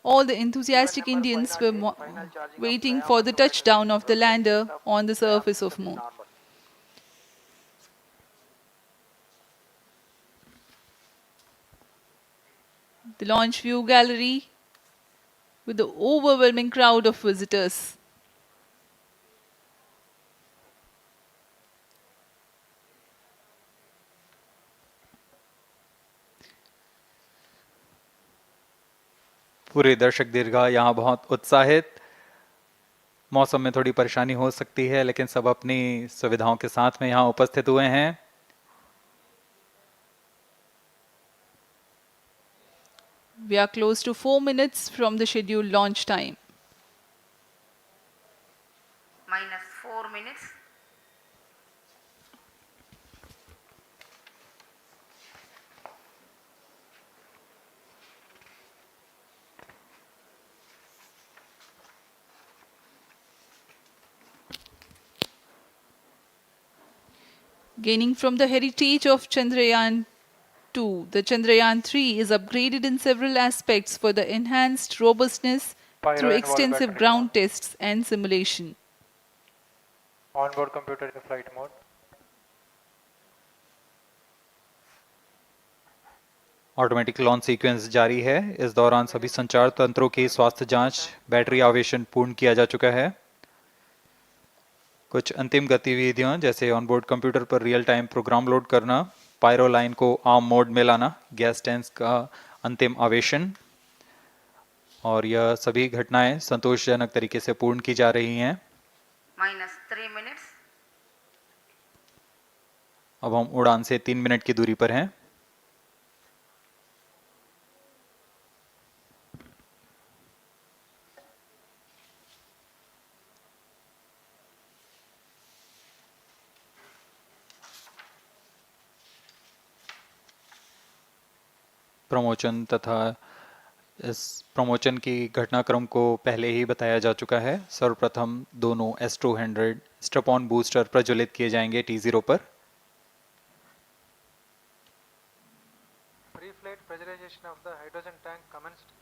All the enthusiastic Indians were waiting for the touchdown of the lander on the surface of Moon. The launch view gallery with the overwhelming crowd of visitors. पूरे दर्शक दीर्घा यहाँ बहुत उत्साहित। मौसम में थोड़ी परेशानी हो सकती है, लेकिन सब अपनी सुविधाओं के साथ में यहाँ उपस्थित हुए हैं। We are close to 4 minutes from the scheduled launch time. -4 minutes. Gaining from the heritage of Chandrayaan 2, the Chandrayaan 3 is upgraded in several aspects for the enhanced robustness through extensive ground tests and simulation. Onboard computer in flight mode. Automatic launch sequence जारी है। इस दौरान सभी संचार तंत्रों की स्वास्थ्य जांच, बैटरी आवेशन पूर्ण किया जा चुका है। कुछ अंतिम गतिविधियां जैसे ऑनबोर्ड कंप्यूटर पर रियल टाइम प्रोग्राम लोड करना, पायरो लाइन को आर्म मोड में लाना, गैस टैंक का अंतिम आवेशन, और यह सभी घटनाएं संतोषजनक तरीके से पूर्ण की जा रही हैं। -3 minutes. अब हम उड़ान से 3 मिनट की दूरी पर हैं। प्रमोचन तथा इस प्रमोचन की घटनाक्रम को पहले ही बताया जा चुका है। सर्वप्रथम दोनों S200 स्ट्रप-ऑन बूस्टर प्रज्वलित किए जाएंगे T0 पर। Pre-flight pressurization of the hydrogen tank commenced.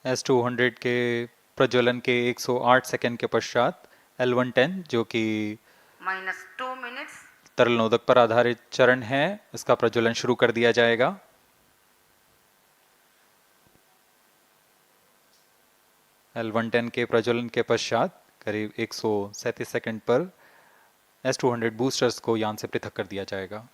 S200 के प्रज्वलन के 108 सेकंड के पश्चात L110 जो कि -2 minutes. तरल नोदक पर आधारित चरण है, इसका प्रज्वलन शुरू कर दिया जाएगा। L110 के प्रज्वलन के पश्चात करीब 137 सेकंड पर S200 बूस्टर्स को यान से पृथक कर दिया जाएगा।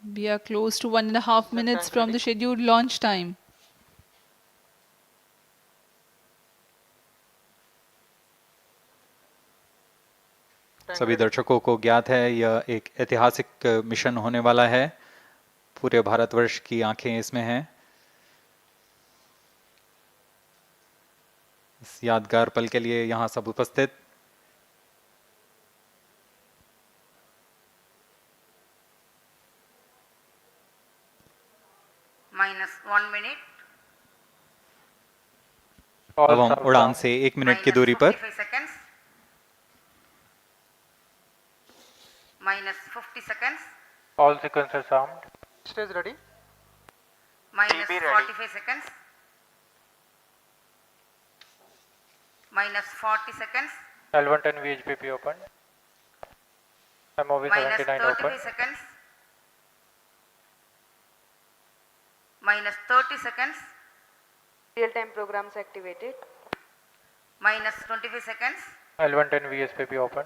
We are close to 1.5 minutes from the scheduled launch time. सभी दर्शकों को ज्ञात है यह एक ऐतिहासिक मिशन होने वाला है। पूरे भारतवर्ष की आंखें इसमें हैं। इस यादगार पल के लिए यहाँ सब उपस्थित। -1 minute. अब हम उड़ान से 1 मिनट की दूरी पर। -45 seconds. -50 seconds. All sequencers armed. Stage ready. -45 seconds. -40 seconds. L110 VHPP open. MOV 79 open. -33 seconds. -30 seconds. Real-time programs activated. -25 seconds. L110 VSPP open.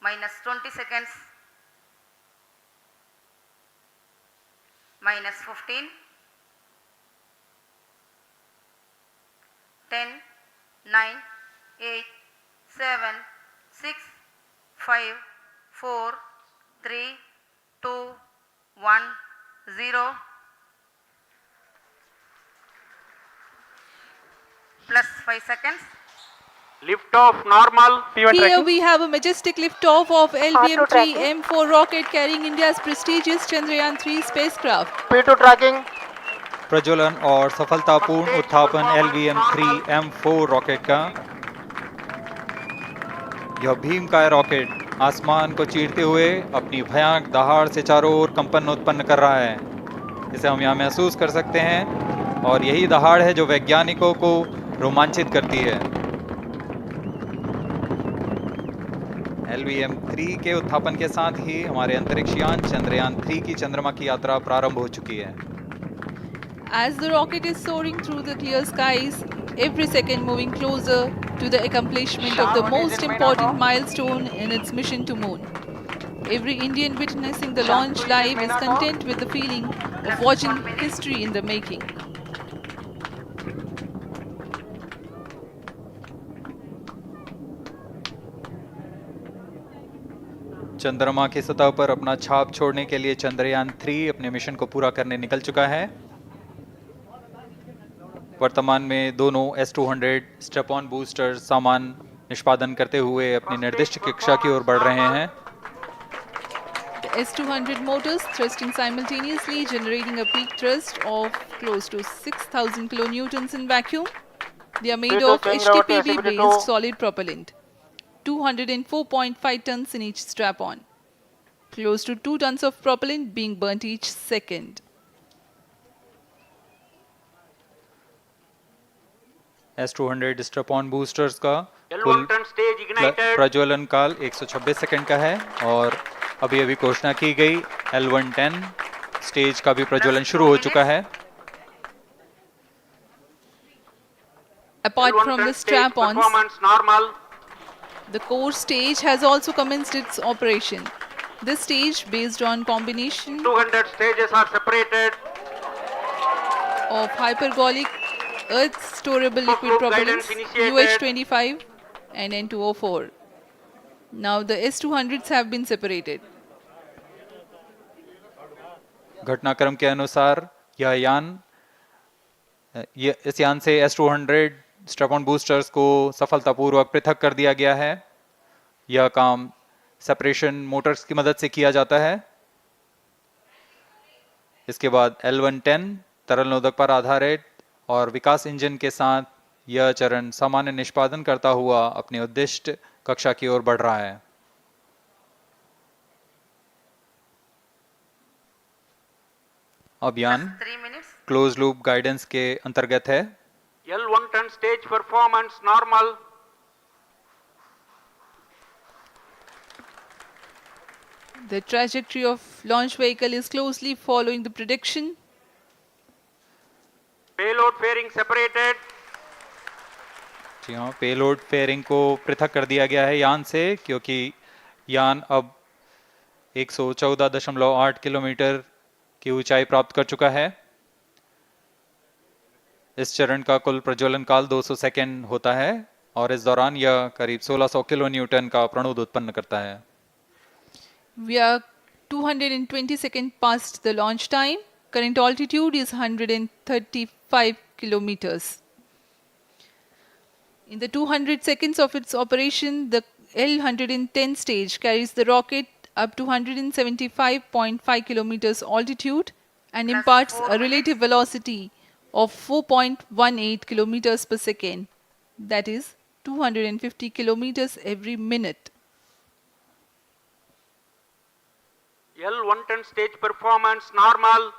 -20 seconds. -15. 10, 9, 8, 7, 6, 5, 4, 3, 2, 1, 0. Plus 5 seconds. Lift off normal. P1 Here tracking. we have a majestic liftoff of LVM-3 tracking. M4 rocket carrying India's prestigious Chandrayaan-3 spacecraft. P2 tracking. प्रज्वलन और सफलतापूर्ण उत्थापन LVM-3 M4 rocket का। यह भीमकाय rocket आसमान को चीरते हुए अपनी भयानक दहाड़ से चारों ओर कंपन उत्पन्न कर रहा है। इसे हम यहाँ महसूस कर सकते हैं और यही दहाड़ है जो वैज्ञानिकों को रोमांचित करती है। LVM-3 के उत्थापन के साथ ही हमारे अंतरिक्ष यान चंद्रयान-3 की चंद्रमा की यात्रा प्रारंभ हो चुकी है। As the rocket is soaring through the clear skies, every second moving closer to the accomplishment of the most important milestone in its mission to moon. Every Indian witnessing the launch live is content with the feeling of watching history in the making. चंद्रमा की सतह पर अपना छाप छोड़ने के लिए चंद्रयान-3 अपने मिशन को पूरा करने निकल चुका है। वर्तमान में दोनों S-200 स्टेप ऑन बूस्टर सामान निष्पादन करते हुए अपनी निर्दिष्ट कक्षा की ओर बढ़ रहे हैं। The S-200 motors thrusting simultaneously, generating a peak thrust of close to 6,000 kilonewtons in vacuum. They are made of HTPB-based solid propellant, 204.5 tons in each strap-on, close to 2 tons of propellant being burnt each second. S-200 step on boosters का L1 कुल turn stage ignited. प्रज्वलन काल 126 second का है और अभी अभी घोषणा की गई L110 स्टेज का भी प्रज्वलन शुरू हो चुका है। Apart L1 from turn the stage strap-ons, performance normal. the core stage has also commenced its operation. This stage, based on combination 200 stages are separated. of hypergolic earth storable liquid Group propellants guidance initiated. UH-25 and N2O4. Now the S-200s have been separated. घटनाक्रम के अनुसार इस यान से S-200 step on boosters को सफलतापूर्वक पृथक कर दिया गया है। यह काम सेपरेशन मोटर्स की मदद से किया जाता है। इसके बाद L110 तरल नोदक पर आधारित और विकास इंजन के साथ यह चरण सामान्य निष्पादन करता हुआ अपनी उद्दिष्ट कक्षा की ओर बढ़ रहा है। अभियान 3 minutes. क्लोज लूप गाइडेंस के अंतर्गत है। L1 turn stage performance normal. The trajectory of launch vehicle is closely following the prediction. Payload fairing separated. जी हाँ, पेलोड फेयरिंग को पृथक कर दिया गया है यान से, क्योंकि यान अब 114.8 किलोमीटर की ऊंचाई प्राप्त कर चुका है। इस चरण का कुल प्रज्वलन काल 200 सेकेंड होता है और इस दौरान यह करीब 1600 किलो न्यूटन का प्रणोद उत्पन्न करता है। We are 220 seconds past the launch time. Current altitude is 135 kilometers. In the 200 seconds of its operation, the L110 stage carries the rocket up to 175.5 kilometers altitude and imparts a relative velocity of 4.18 kilometers per second, that is 250 kilometers every minute. L1 turn stage performance normal.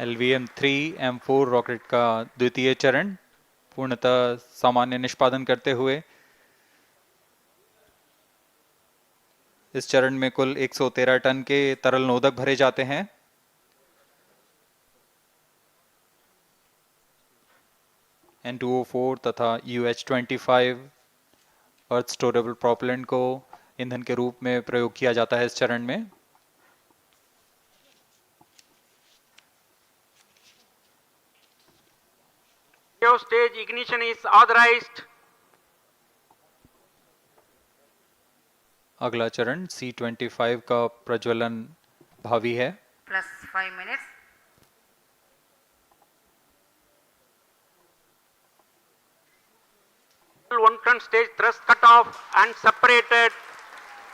LVM-3 M4 rocket का द्वितीय चरण पूर्णतः सामान्य निष्पादन करते हुए इस चरण में कुल 113 टन के तरल नोदक भरे जाते हैं। N2O4 तथा UH-25 अर्थ स्टोरेबल प्रोपेलेंट को ईंधन के रूप में प्रयोग किया जाता है इस चरण में। Stage ignition is authorized. अगला चरण C-25 का प्रज्वलन भावी है। Plus 5 minutes. L1 ton stage thrust cut off and separated.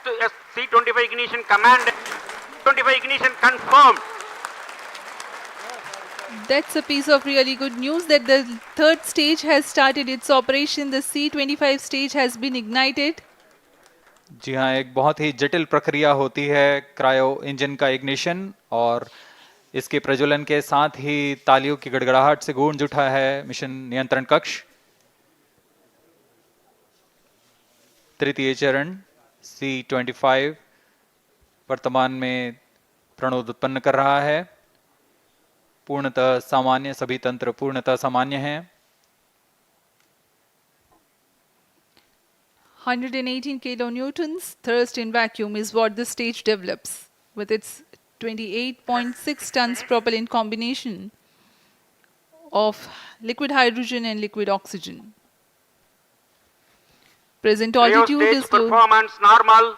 To C25 ignition command. 25 ignition confirmed. That's a piece of really good news that the third stage has started its operation. The C25 stage has been ignited. जी हाँ, एक बहुत ही जटिल प्रक्रिया होती है cryo engine का ignition, और इसके प्रज्वलन के साथ ही तालियों की गड़गड़ाहट से गूंज उठा है मिशन नियंत्रण कक्ष। तृतीय चरण C25 वर्तमान में प्रणोद उत्पन्न कर रहा है। पूर्णतः सामान्य, सभी तंत्र पूर्णतः सामान्य हैं। 118 kilonewtons thrust in vacuum is what the stage develops with its 28.6 tons propellant combination of liquid hydrogen and liquid oxygen. Present Cryo altitude stage is close. performance normal.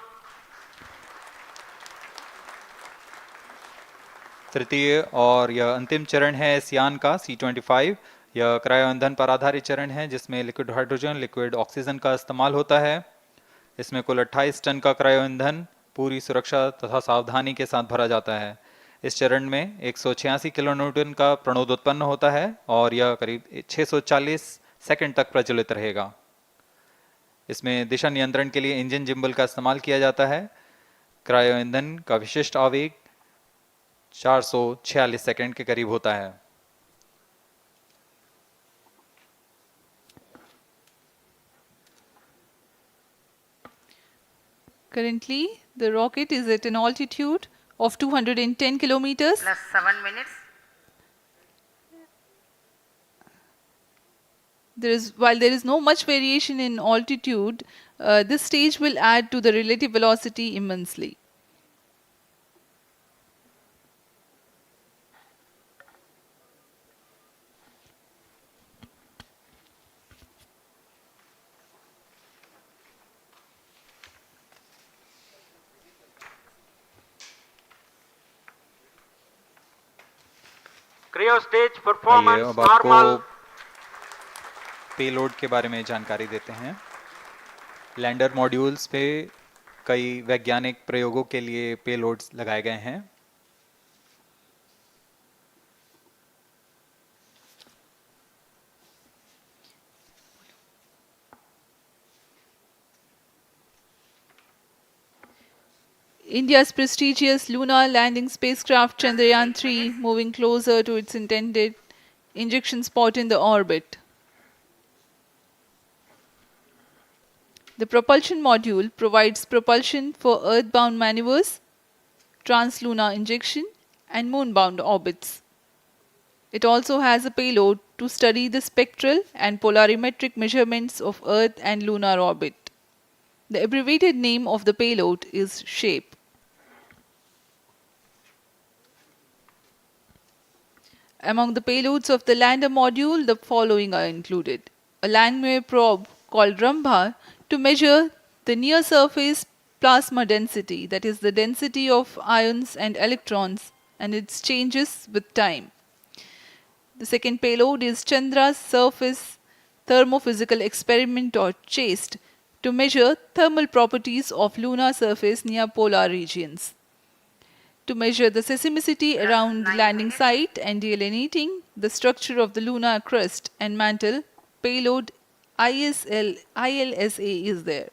तृतीय और यह अंतिम चरण है इस यान का C25। यह क्रायो ईंधन पर आधारित चरण है जिसमें लिक्विड हाइड्रोजन, लिक्विड ऑक्सीजन का इस्तेमाल होता है। इसमें कुल 28 टन का क्रायो ईंधन पूरी सुरक्षा तथा सावधानी के साथ भरा जाता है। इस चरण में 186 किलोन्यूटन का प्रणोद उत्पन्न होता है और यह करीब 640 सेकंड तक प्रज्वलित रहेगा। इसमें दिशा नियंत्रण के लिए इंजन जिम्बल का इस्तेमाल किया जाता है। क्रायो ईंधन का विशिष्ट आवेग 446 सेकंड के करीब होता है। Currently, the rocket is at an altitude of 210 kilometers. Plus 7 minutes. While there is no much variation in altitude, this stage will add to the relative velocity immensely. Cryo stage आइए performance अब आपको normal. Payload के बारे में जानकारी देते हैं। Lander modules पे कई वैज्ञानिक प्रयोगों के लिए पेलोड्स लगाए गए हैं। India's prestigious lunar landing spacecraft Chandrayaan-3 moving closer to its intended injection spot in the orbit. The propulsion module provides propulsion for earthbound maneuvers, translunar injection, and moonbound orbits. It also has a payload to study the spectral and polarimetric measurements of Earth and lunar orbit. The abbreviated name of the payload is SHAPE. Among the payloads of the lander module, the following are included. A Langmuir probe called Rambha to measure the near-surface plasma density, that is the density of ions and electrons, and its changes with time. The second payload is Chandra's Surface Thermophysical Experiment, or CHASTE, to measure thermal properties of lunar surface near polar regions. To measure the seismicity around the landing site and delineating the structure of the lunar crust and mantle, payload ILSA is there.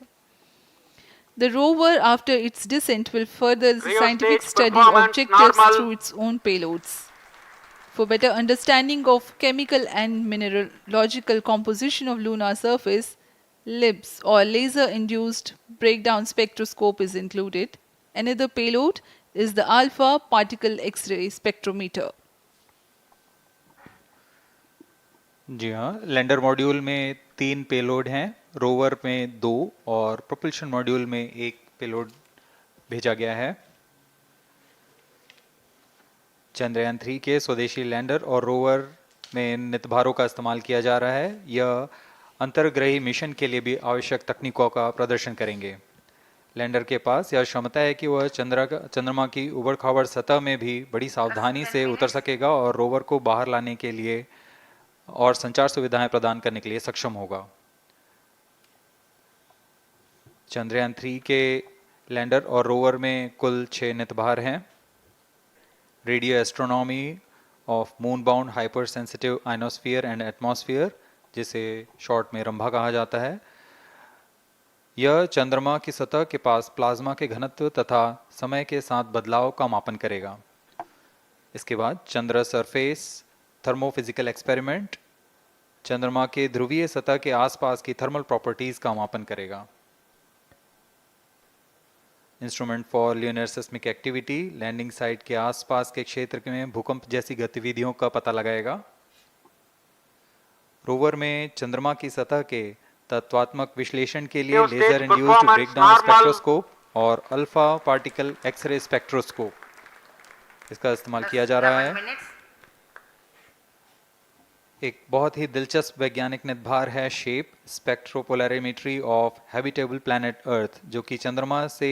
The rover, after its descent, will further the Cryo scientific stage study performance objectives normal. through its own payloads. For better understanding of chemical and mineralogical composition of lunar surface, LIBS, or laser-induced breakdown spectroscope, is included. Another payload is the alpha particle X-ray spectrometer. जी हाँ, lander module में 3 payload हैं, rover में 2 और propulsion module में 1 payload भेजा गया है। चंद्रयान 3 के स्वदेशी लैंडर और रोवर में नितभारों का इस्तेमाल किया जा रहा है। यह अंतर्ग्रही मिशन के लिए भी आवश्यक तकनीकों का प्रदर्शन करेंगे। लैंडर के पास यह क्षमता है कि वह चंद्रमा की उबड़-खाबड़ सतह में भी बड़ी सावधानी से उतर सकेगा और रोवर को बाहर लाने के लिए और संचार सुविधाएं प्रदान करने के लिए सक्षम होगा। चंद्रयान 3 के लैंडर और रोवर में कुल 6 नितभार हैं। Radio astronomy of moon bound hyper sensitive ionosphere and atmosphere, जिसे शॉर्ट में रंभा कहा जाता है, यह चंद्रमा की सतह के पास प्लाज्मा के घनत्व तथा समय के साथ बदलाव का मापन करेगा। इसके बाद चंद्र सरफेस थर्मोफिजिकल एक्सपेरिमेंट चंद्रमा के ध्रुवीय सतह के आसपास की थर्मल प्रॉपर्टीज का मापन करेगा। Instrument for Lunar Seismic Activity landing site के आसपास के क्षेत्र में भूकंप जैसी गतिविधियों का पता लगाएगा। रोवर में चंद्रमा की सतह के तत्वात्मक विश्लेषण के लिए लेजर इंड्यूस्ड ब्रेकडाउन स्पेक्ट्रोस्कोप और अल्फा पार्टिकल एक्सरे स्पेक्ट्रोस्कोप इसका इस्तेमाल किया जा रहा है। एक बहुत ही दिलचस्प वैज्ञानिक निर्धार है shape स्पेक्ट्रोपोलैरिमेट्री of habitable planet earth, जो कि चंद्रमा से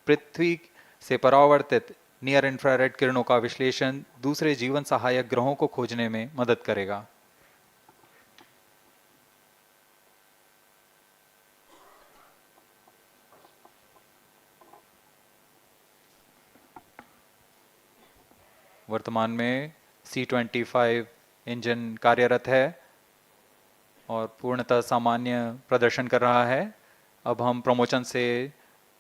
पृथ्वी से परावर्तित नियर इंफ्रारेड किरणों का विश्लेषण दूसरे जीवन सहायक ग्रहों को खोजने में मदद करेगा। वर्तमान में C-25 इंजन कार्यरत है और पूर्णतः सामान्य प्रदर्शन कर रहा है। अब हम प्रमोशन से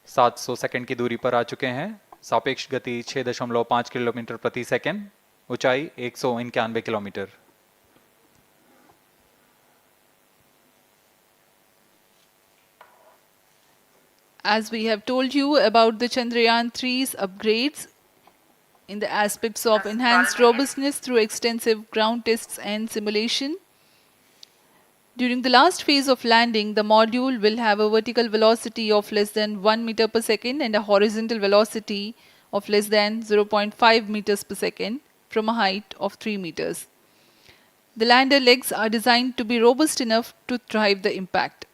700 सेकंड की दूरी पर आ चुके हैं। सापेक्ष गति 6.5 किलोमीटर प्रति सेकंड, ऊंचाई 191 kilometre. As we have told you about the Chandrayaan 3's upgrades in the aspects of enhanced robustness through extensive ground tests and simulation. During the last phase of landing, the module will have a vertical velocity of less than 1 meter per second and a horizontal velocity of less than 0.5 meters per second from a height of 3 meters. The lander legs are designed to be robust enough to drive the impact.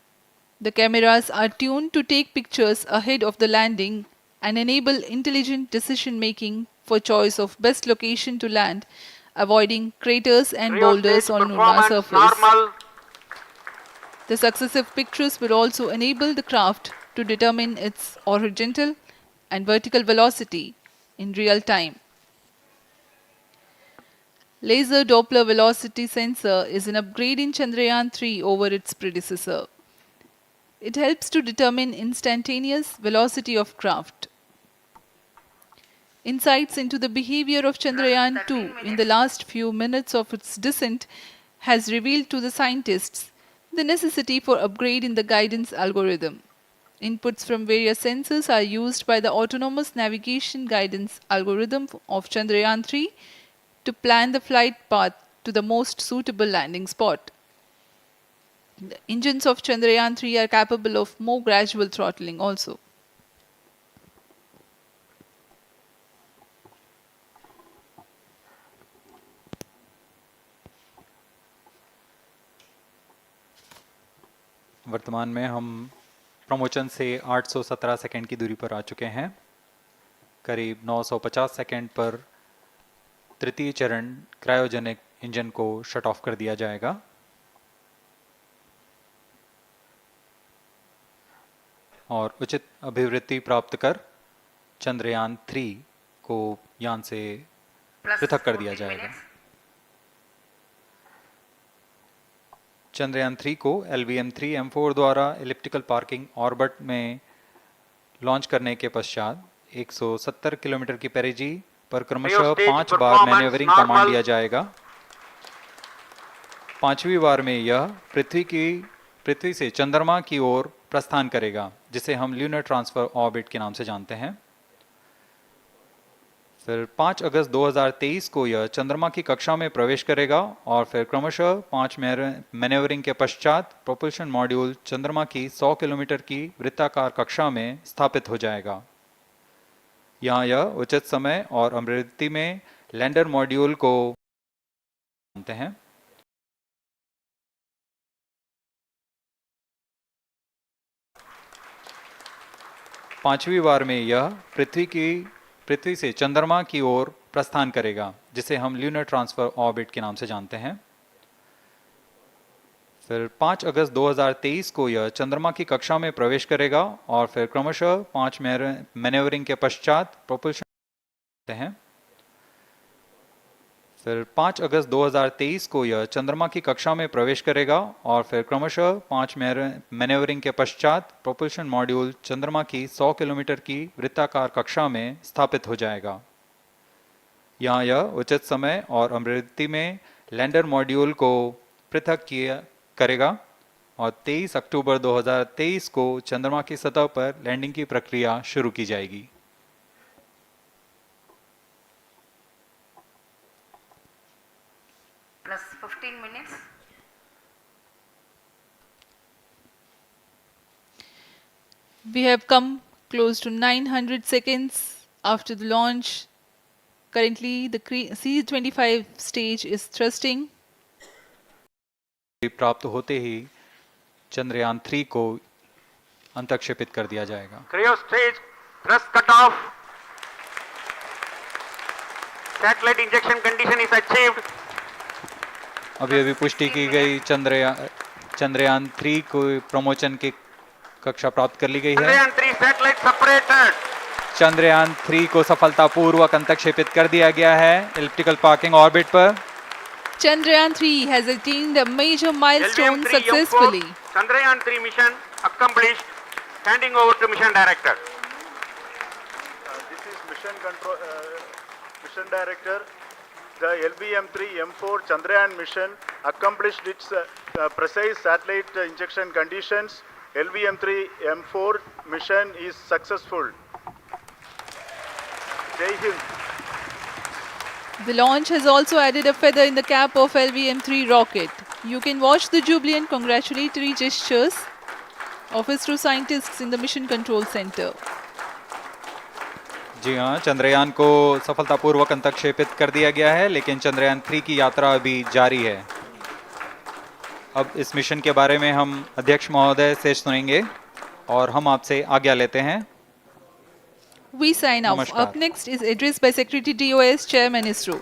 The cameras are tuned to take pictures ahead of the landing and enable intelligent decision making for choice of best location to land, avoiding craters and boulders on lunar surface. The successive pictures will also enable the craft to determine its horizontal and vertical velocity in real time. Laser Doppler velocity sensor is an upgrade in Chandrayaan 3 over its predecessor. It helps to determine instantaneous velocity of craft. Insights into the behavior of Chandrayaan 2 in the last few minutes of its descent has revealed to the scientists the necessity for upgrade in the guidance algorithm. Inputs from various sensors are used by the autonomous navigation guidance algorithm of Chandrayaan 3 to plan the flight path to the most suitable landing spot. The engines of Chandrayaan 3 are capable of more gradual throttling also. वर्तमान में हम promotion से 817 second की दूरी पर आ चुके हैं। करीब 950 सेकंड पर तृतीय चरण क्रायोजेनिक इंजन को शट ऑफ कर दिया जाएगा। और उचित अभिवृद्धि प्राप्त कर चंद्रयान 3 को यान से पृथक कर दिया जाएगा। चंद्रयान 3 को LVM-3M4 द्वारा एलिप्टिकल पार्किंग ऑर्बिट में लॉन्च करने के पश्चात 170 किलोमीटर की पेरिजी पर क्रमशः 5 बार मैन्यूवरिंग कमांड दिया जाएगा। 5वीं बार में यह पृथ्वी से चंद्रमा की ओर प्रस्थान करेगा, जिसे हम ल्यूनर ट्रांसफर ऑर्बिट के नाम से जानते हैं। फिर 5 अगस्त 2023 को यह चंद्रमा की कक्षा में प्रवेश करेगा और फिर क्रमशः 5 मैन्यूवरिंग के पश्चात प्रोपल्शन मॉड्यूल चंद्रमा की 100 किलोमीटर की वृत्ताकार कक्षा में स्थापित हो जाएगा। यहाँ यह उचित समय और अभिवृद्धि में लैंडर मॉड्यूल को जानते हैं। पांचवी बार में यह पृथ्वी से चंद्रमा की ओर प्रस्थान करेगा, जिसे हम ल्यूनर ट्रांसफर ऑर्बिट के नाम से जानते हैं। फिर 5 अगस्त 2023 को यह चंद्रमा की कक्षा में प्रवेश करेगा और फिर क्रमशः 5 मैनेवरिंग के पश्चात प्रोपल्शन हैं। फिर 5 अगस्त 2023 को यह चंद्रमा की कक्षा में प्रवेश करेगा और फिर क्रमशः 5 मैनेवरिंग के पश्चात प्रोपल्शन मॉड्यूल चंद्रमा की 100 किलोमीटर की वृत्ताकार कक्षा में स्थापित हो जाएगा। यहाँ यह उचित समय और अमृति में लैंडर मॉड्यूल को पृथक करेगा और 23 अक्टूबर 2023 को चंद्रमा की सतह पर लैंडिंग की प्रक्रिया शुरू की जाएगी। plus 15 minutes. We have come close to 900 seconds after the launch. Currently, the C-25 stage is thrusting. प्राप्त होते ही चंद्रयान 3 को अंतक्षेपित कर दिया जाएगा। Cryo stage thrust cutoff. Satellite injection condition is achieved. अभी पुष्टि की गई चंद्रयान 3 को प्रमोशन की कक्षा प्राप्त कर ली गई है। Chandrayaan 3 satellite separated. चंद्रयान 3 को सफलतापूर्वक अंतक्षेपित कर दिया गया है एलिप्टिकल पार्किंग ऑर्बिट पर। Chandrayaan 3 has attained a major milestone LVM-3 successfully. M4 Chandrayaan 3 mission accomplished. Handing over to mission director. This is mission director. The LVM-3 M4 Chandrayaan mission accomplished its precise satellite injection conditions. LVM-3 M4 mission is successful. Jai Hind. The launch has also added a feather in the cap of LVM-3 rocket. You can watch the jubilant congratulatory gestures of ISRO scientists in the Mission Control Center. जी हाँ, चंद्रयान को सफलतापूर्वक अंतक्षेपित कर दिया गया है, लेकिन चंद्रयान 3 की यात्रा अभी जारी है। अब इस मिशन के बारे में हम अध्यक्ष महोदय से सुनेंगे और हम आपसे आज्ञा लेते हैं। We sign off. Namaskar. Up next is address by Secretary DOS, Chairman ISRO.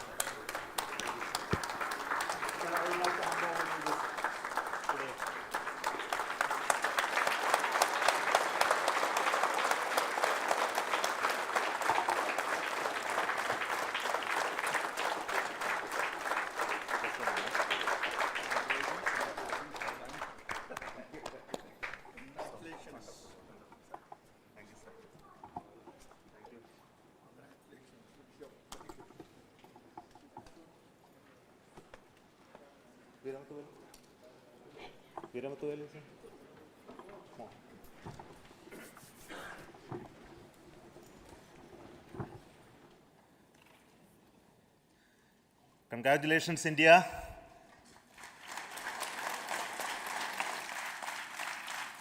Congratulations, India.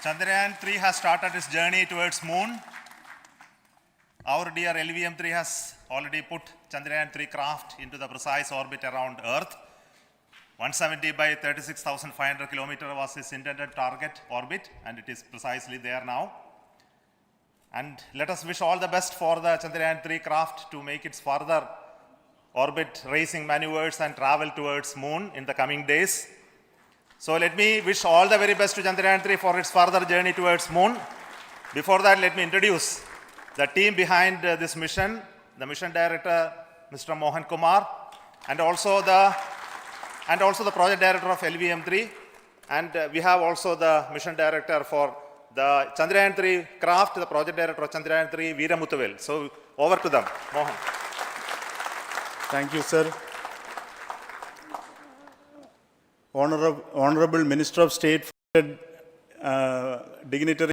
Chandrayaan 3 has started its journey towards moon. Our dear LVM-3 has already put Chandrayaan 3 craft into the precise orbit around Earth. 170 by 36,500 kilometers was its intended target orbit, and it is precisely there now. And let us wish all the best for the Chandrayaan 3 craft to make its further orbit racing maneuvers and travel towards moon in the coming days. So let me wish all the very best to Chandrayaan 3 for its further journey towards moon. Before that, let me introduce the team behind this mission, the mission director, Mr. Mohan Kumar, and also the project director of LVM-3, and we have also the mission director for the Chandrayaan 3 craft, the project director of Chandrayaan 3, Veera Muthuvel. So over to them, Mohan. Thank you, sir. Honorable Minister of State, dignitary